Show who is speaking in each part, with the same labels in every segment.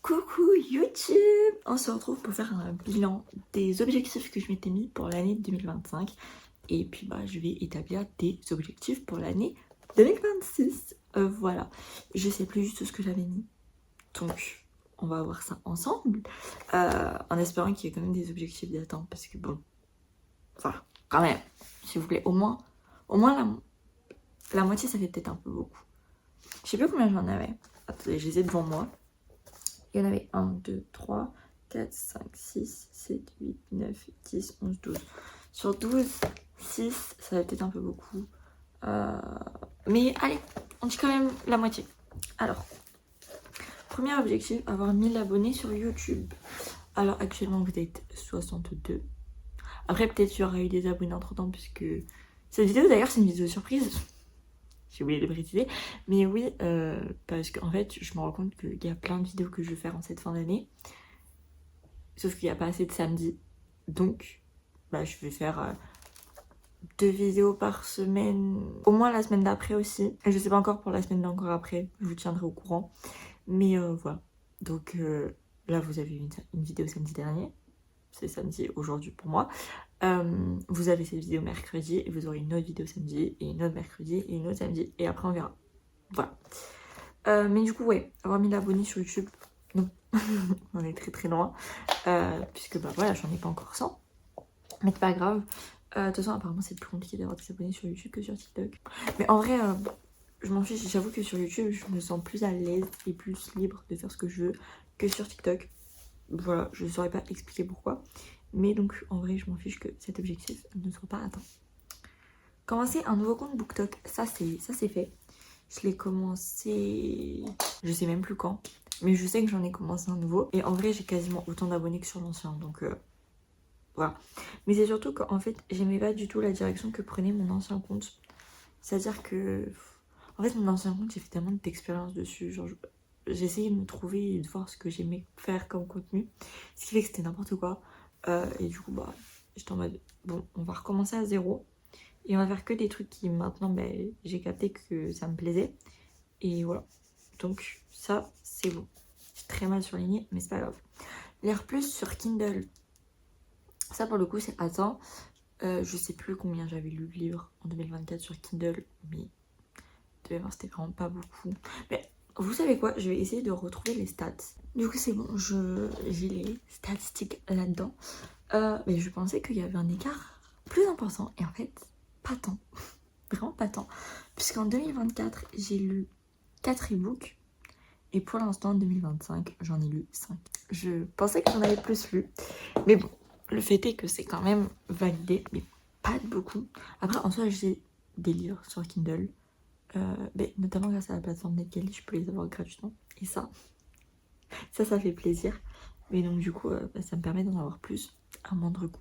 Speaker 1: Coucou YouTube! On se retrouve pour faire un bilan des objectifs que je m'étais mis pour l'année 2025. Et puis je vais établir des objectifs pour l'année 2026. Voilà, je sais plus du tout ce que j'avais mis. Donc on va voir ça ensemble. En espérant qu'il y ait quand même des objectifs d'attente. Parce que bon, voilà, quand même, s'il vous plaît, au moins la moitié, ça fait peut-être un peu beaucoup. Je sais plus combien j'en avais. Attendez, je les ai devant moi. Il y en avait 1, 2, 3, 4, 5, 6, 7, 8, 9, 10, 11, 12. Sur 12, 6, ça va peut-être un peu beaucoup. Mais allez, on dit quand même la moitié. Alors, premier objectif, avoir 1000 abonnés sur YouTube. Alors actuellement, vous êtes 62. Après, peut-être qu'il y aura eu des abonnés entre temps, puisque cette vidéo d'ailleurs, c'est une vidéo surprise. J'ai oublié de le préciser. Mais oui, parce qu'en fait, je me rends compte qu'il y a plein de vidéos que je veux faire en cette fin d'année. Sauf qu'il n'y a pas assez de samedi. Donc, je vais faire 2 vidéos par semaine. Au moins la semaine d'après aussi. Et je sais pas encore pour la semaine d'encore après. Je vous tiendrai au courant. Mais voilà. Donc là, vous avez une vidéo samedi dernier. C'est samedi aujourd'hui pour moi. Vous avez cette vidéo mercredi et vous aurez une autre vidéo samedi et une autre mercredi et une autre samedi et après on verra. Voilà. Mais du coup ouais, avoir 1000 abonnés sur YouTube, non, on est très très loin. Puisque voilà, j'en ai pas encore 100. Mais c'est pas grave. De toute façon apparemment c'est plus compliqué d'avoir des abonnés sur YouTube que sur TikTok. Mais en vrai, je m'en fiche, j'avoue que sur YouTube je me sens plus à l'aise et plus libre de faire ce que je veux que sur TikTok. Voilà, je ne saurais pas expliquer pourquoi. Mais donc, en vrai, je m'en fiche que cet objectif ne soit pas atteint. Commencer un nouveau compte BookTok, ça c'est fait. Je l'ai commencé, je sais même plus quand. Mais je sais que j'en ai commencé un nouveau. Et en vrai, j'ai quasiment autant d'abonnés que sur l'ancien. Donc, voilà. Mais c'est surtout qu'en fait, j'aimais pas du tout la direction que prenait mon ancien compte. C'est-à-dire que... En fait, mon ancien compte, j'ai fait tellement d'expériences dessus. Genre, j'ai essayé de me trouver et de voir ce que j'aimais faire comme contenu. Ce qui fait que c'était n'importe quoi. Et du coup, j'étais en mode, bon, on va recommencer à zéro. Et on va faire que des trucs qui, maintenant, j'ai capté que ça me plaisait. Et voilà. Donc, ça, c'est bon. Je suis très mal surlignée, mais c'est pas grave. Lire plus sur Kindle. Ça, pour le coup, c'est atteint. Je sais plus combien j'avais lu de livres en 2024 sur Kindle, mais de mémoire, c'était vraiment pas beaucoup. Mais vous savez quoi, je vais essayer de retrouver les stats. Du coup, c'est bon, j'ai les statistiques là-dedans. Mais je pensais qu'il y avait un écart plus important. Et en fait, pas tant. Vraiment pas tant. Puisqu'en 2024, j'ai lu 4 e-books. Et pour l'instant, en 2025, j'en ai lu 5. Je pensais que j'en avais plus lu. Mais bon, le fait est que c'est quand même validé. Mais pas de beaucoup. Après, en soi, j'ai des livres sur Kindle. Notamment grâce à la plateforme Netgalley, je peux les avoir gratuitement. Et ça fait plaisir. Mais donc du coup, ça me permet d'en avoir plus à moindre coût.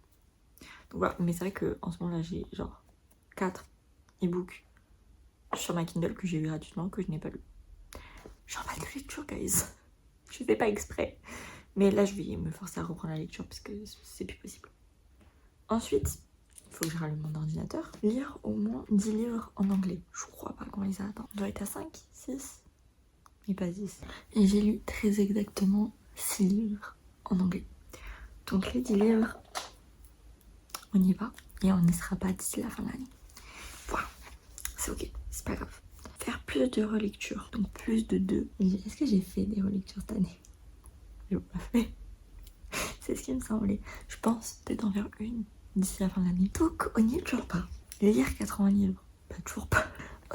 Speaker 1: Donc voilà, mais c'est vrai qu'en ce moment là, j'ai genre 4 e-books sur ma Kindle que j'ai eu gratuitement, que je n'ai pas lu. J'ai un mal de lecture, guys. Je fais pas exprès. Mais là, je vais me forcer à reprendre la lecture parce que c'est plus possible. Ensuite, il faut que je rallume mon ordinateur. Lire au moins 10 livres en anglais. Je crois pas qu'on les a atteints. On doit être à 5, 6, mais pas 10. Et j'ai lu très exactement 6 livres en anglais. Donc les 10 livres, on y va. Et on n'y sera pas d'ici la fin de l'année. Voilà, c'est ok, c'est pas grave. Faire plus de relectures, donc plus de 2. Est-ce que j'ai fait des relectures cette année? Je l'ai pas fait. C'est ce qui me semblait. Je pense peut-être en faire une d'ici la fin de l'année. Donc on n'y est toujours pas. Lire 80 livres, toujours pas.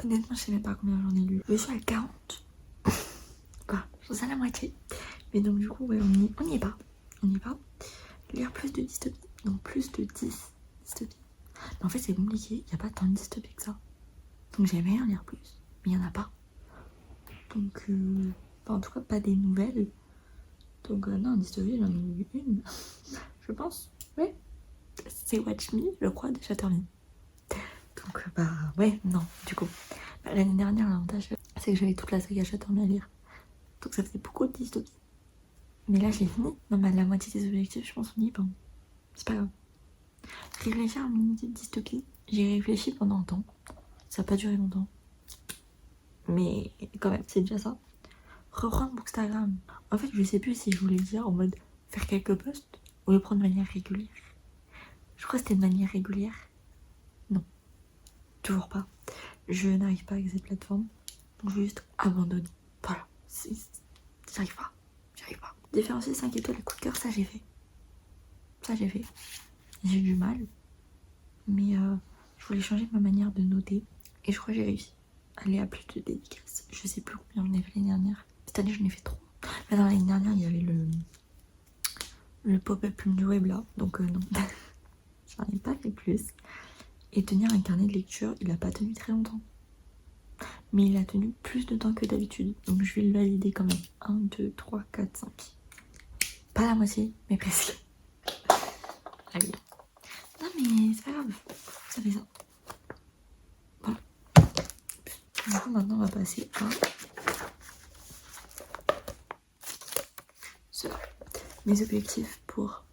Speaker 1: Honnêtement, je sais même pas combien j'en ai lu. Je suis à 40. Quoi, j'en sais la moitié. Mais donc du coup, ouais, on n'y est pas. On n'y est pas. Lire plus de dystopies, donc plus de 10 dystopies. Mais en fait, c'est compliqué, il n'y a pas tant de dystopies que ça. Donc j'aimerais en lire plus, mais il n'y en a pas. Donc, en tout cas, pas des nouvelles. Donc, non, dystopie, j'en ai lu une, je pense. Ouais. C'est Watch Me, je crois, de Chatterley. Donc, ouais, non, du coup. L'année dernière, l'avantage, c'est que j'avais toute la saga Chatterley à lire. Donc, ça faisait beaucoup de dystopies. Mais là, j'ai fini. Non, la moitié des objectifs, je pense qu'on y est pas. C'est pas grave. Réfléchir à une idée de dystopie, j'ai réfléchi pendant un temps. Ça n'a pas duré longtemps. Mais quand même, c'est déjà ça. reprendre Bookstagram. En fait, je sais plus si je voulais dire en mode faire quelques posts ou le prendre de manière régulière. Je crois que c'était de manière régulière. Non, toujours pas. Je n'arrive pas avec cette plateforme. Donc je vais juste abandonner. Voilà. J'arrive pas. J'arrive pas. Différencier 5 étoiles et coup de cœur, ça j'ai fait. Ça j'ai fait. J'ai eu du mal. Mais je voulais changer ma manière de noter. Et je crois que j'ai réussi. Aller à plus de dédicaces. Je sais plus combien j'en ai fait l'année dernière. Cette année j'en ai fait 3. Mais dans l'année dernière il y avait le pop-up plume du web là. Donc non. J'en ai pas fait plus. Et tenir un carnet de lecture, il a pas tenu très longtemps. Mais il a tenu plus de temps que d'habitude. Donc je vais le valider quand même. 1, 2, 3, 4, 5. Pas la moitié, mais presque. Allez. Non mais c'est pas grave. Ça fait ça. Voilà. Du coup maintenant on va passer à cela. Mes objectifs pour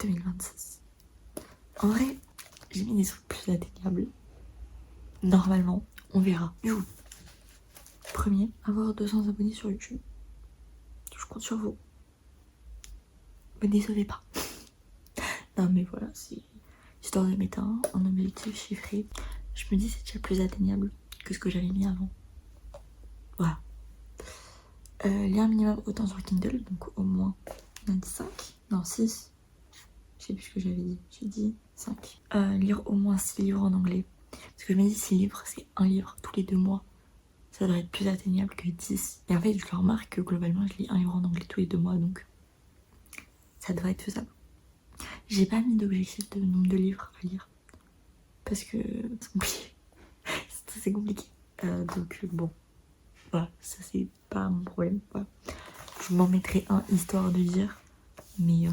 Speaker 1: 2026. En vrai, j'ai mis des trucs plus atteignables. Normalement, on verra. Du coup, premier, avoir 200 abonnés sur YouTube. Je compte sur vous. Me décevez pas. Non mais voilà, c'est histoire de mettre un objectif chiffré. Je me dis c'est déjà plus atteignable que ce que j'avais mis avant. Voilà. Lire un minimum autant sur Kindle, donc au moins on a dit 5. Non 6. Je sais plus ce que j'avais dit. J'ai dit 5. Lire au moins 6 livres en anglais. Parce que je me dis 6 livres, c'est un livre tous les 2 mois. Ça devrait être plus atteignable que 10. Et en fait, je le remarque que globalement, je lis un livre en anglais tous les 2 mois, donc ça devrait être faisable. J'ai pas mis d'objectif de nombre de livres à lire. Parce que c'est compliqué. C'est compliqué. Donc bon, voilà, ça c'est pas mon problème. Voilà. Je m'en mettrai un histoire de dire, mais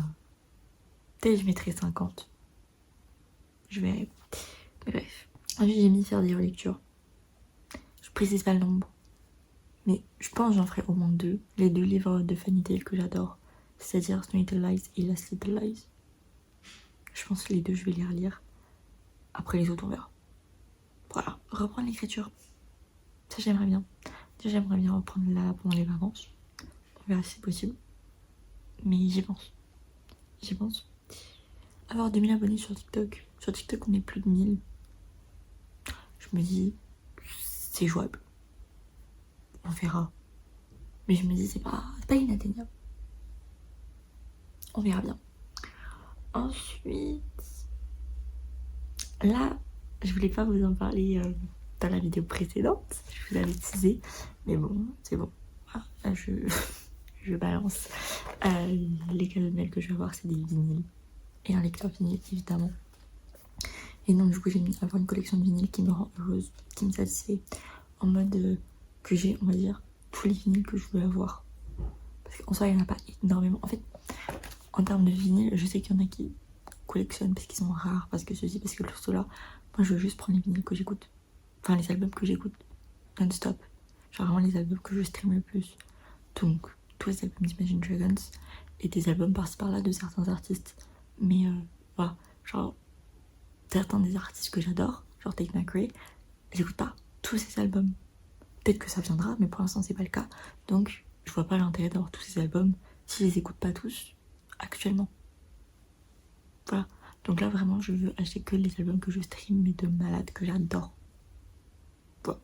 Speaker 1: peut-être je mettrai 50. Je verrai. Mais bref. Ensuite j'ai mis faire des relectures. Je précise pas le nombre. Mais je pense que j'en ferai au moins 2. Les 2 livres de Fairy Tail que j'adore. C'est-à-dire Snow Little Lies et Last Little Lies. Je pense que les 2 je vais les relire. Après les autres on verra. Voilà. Reprendre l'écriture. Ça j'aimerais bien. Déjà j'aimerais bien reprendre là pendant les vacances. On verra si c'est possible. Mais j'y pense. J'y pense. Avoir 2000 abonnés sur TikTok. Sur TikTok on est plus de 1000. Je me dis c'est jouable. On verra. Mais je me dis c'est pas inatteignable. On verra bien. Ensuite, là, je voulais pas vous en parler dans la vidéo précédente. Je vous avais teasé. Mais bon, c'est bon. Voilà, je balance. Les cadeaux de Noël que je vais avoir, c'est des vinyles. Et un lecteur vinyle, évidemment. Et donc, du coup, j'ai mis avoir une collection de vinyles qui me rend heureuse, qui me satisfait. En mode que j'ai, on va dire, tous les vinyles que je veux avoir. Parce qu'en soi, il n'y en a pas énormément. En fait, en termes de vinyles, je sais qu'il y en a qui collectionnent parce qu'ils sont rares, parce que ceci, parce que cela. Moi, je veux juste prendre les vinyles que j'écoute. Enfin, les albums que j'écoute non-stop. Genre vraiment les albums que je stream le plus. Donc, tous les albums d'Imagine Dragons et des albums par-ci par-là de certains artistes. Mais voilà, genre certains des artistes que j'adore, genre Tate McRae, j'écoute pas tous ces albums. Peut-être que ça viendra, mais pour l'instant c'est pas le cas. Donc je vois pas l'intérêt d'avoir tous ces albums si je les écoute pas tous actuellement. Voilà. Donc là vraiment je veux acheter que les albums que je stream mais de malade que j'adore. Voilà,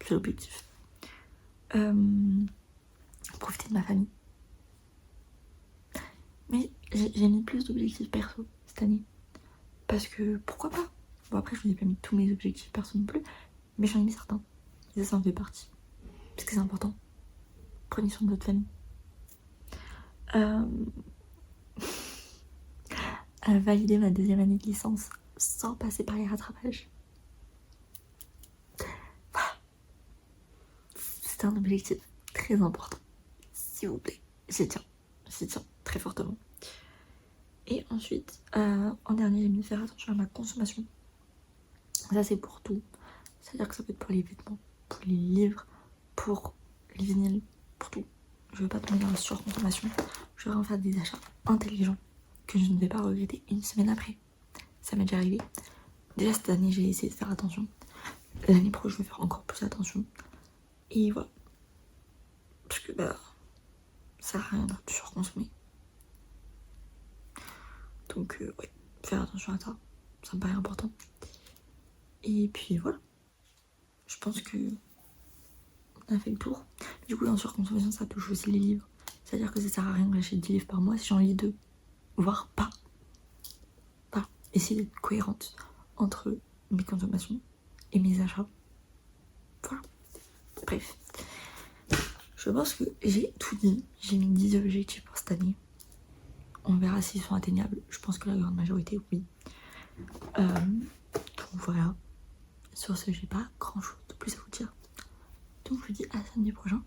Speaker 1: c'est l'objectif. Profiter de ma famille. Mais j'ai mis plus d'objectifs perso cette année. Parce que pourquoi pas. Bon après je vous ai pas mis tous mes objectifs perso non plus, mais j'en ai mis certains. Et ça en fait partie. Parce que c'est important. Prenez soin de votre famille. Valider ma 2e année de licence sans passer par les rattrapages. Voilà. C'est un objectif très important. S'il vous plaît. J'y tiens très fortement. Et ensuite, en dernier, j'ai mis faire attention à ma consommation. Ça, c'est pour tout. C'est-à-dire que ça peut être pour les vêtements, pour les livres, pour les vinyles, pour tout. Je veux pas tomber dans la surconsommation. Je veux vraiment faire des achats intelligents que je ne vais pas regretter une semaine après. Ça m'est déjà arrivé. Déjà cette année, j'ai essayé de faire attention. L'année prochaine, je vais faire encore plus attention. Et voilà. Parce que ça sert à rien de surconsommer. Donc ouais, faire attention à ça, ça me paraît important. Et puis voilà, je pense que on a fait le tour. Du coup, en surconsommation, ça touche aussi les livres. C'est-à-dire que ça sert à rien de lâcher 10 livres par mois si j'en lis 2, voire pas. Voilà, essayer d'être cohérente entre mes consommations et mes achats. Voilà. Bref. Je pense que j'ai tout dit. J'ai mis 10 objectifs pour cette année. On verra s'ils sont atteignables. Je pense que la grande majorité, oui. Donc voilà. Sur ce, j'ai pas grand chose de plus à vous dire. Donc je vous dis à samedi prochain